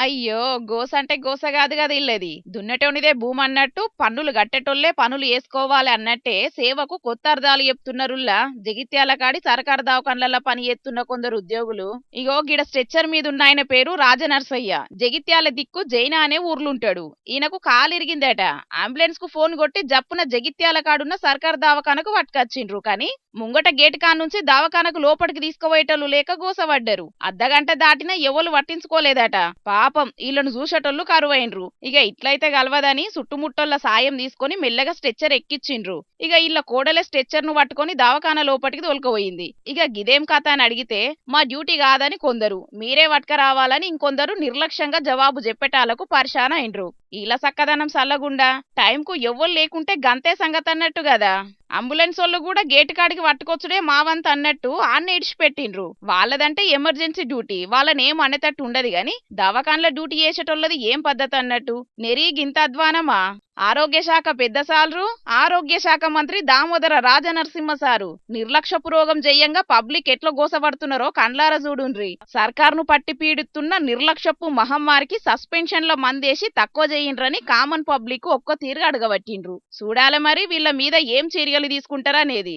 అయ్యో, గోస అంటే గోస కాదు కదా ఇల్లది. దున్నటోనిదే భూమి అన్నట్టు పన్నులు గట్టెటోళ్లే పనులు వేసుకోవాలి అన్నట్టే సేవకు కొత్త అర్థాలు చెప్తున్నారుల్లా. జగిత్యాల కాడి సర్కారు దవాఖాన్లలో పని చేస్తున్న కొందరు ఉద్యోగులు. ఇగో గిడ స్ట్రెచ్చర్ మీద ఉన్న ఆయన పేరు రాజనర్సయ్య. జగిత్యాల దిక్కు జైనా అనే ఊర్లుంటాడు. ఈయనకు కాలు ఇరిగిందట. అంబులెన్స్ కు ఫోన్ కొట్టి జప్పున జగిత్యాల కాడున్న సర్కారు దవాఖానకు పట్టుకొచ్చిండ్రు. కానీ ముంగట గేట్ కాడ నుంచి దవాఖానకు లోపలికి తీసుకుపోయేటోళ్ళు లేక గోసపడ్డారు. అర్ధగంట దాటినా ఎవరు పట్టించుకోలేదట. పాపం వీళ్ళను చూసేటోళ్ళు కరువైండ్రు. ఇక ఇట్లయితే గలవదని చుట్టుముట్టోళ్ళ సాయం తీసుకొని మెల్లగా స్ట్రెచ్చర్ ఎక్కిచ్చిండ్రు. ఇక వీళ్ళ కోడలే స్ట్రెచ్చర్ ను పట్టుకొని దవాఖాన లోపలికి తోలుకుపోయింది. ఇక గిదేం కథ అని అడిగితే మా డ్యూటీ కాదని కొందరు, మీరే పట్టుక రావాలని ఇంకొందరు నిర్లక్ష్యంగా జవాబు చెప్పేటాలకు పరిశాన అయిండ్రు. ఈల సక్కదనం సల్లగుండా టైంకు ఎవ్వరు లేకుంటే గంతే సంగతి అన్నట్టు కదా. అంబులెన్స్ వాళ్ళు కూడా గేటు కాడికి పట్టుకొచ్చుడే మావంత అన్నట్టు ఆన్నే ఇడిచిపెట్టిండ్రు. వాళ్ళదంటే ఎమర్జెన్సీ డ్యూటీ, వాళ్ళని ఏం అనేటట్టు ఉండదు గాని దవాఖాన్ల డ్యూటీ చేసేటోళ్ళది ఏం పద్ధతి అన్నట్టు. నెరీగింత అధ్వానమా? ఆరోగ్య శాఖ పెద్ద సాలరు, ఆరోగ్య శాఖ మంత్రి దామోదర రాజనరసింహ సారు నిర్లక్ష్య పురోగం జయంగా పబ్లిక్ ఎట్లా గోసపడుతున్నారో కండ్లార చూడుండ్రి. సర్కారును పట్టి పీడిస్తున్న నిర్లక్ష్యపు మహమ్మారికి సస్పెన్షన్ల మందేసి తక్కువ చేయండ్రని కామన్ పబ్లిక్ ఒక్క తీరుగా అడగబట్టిండ్రు. చూడాలి మరి వీళ్ళ మీద ఏం చర్యలు తీసుకుంటారనేది.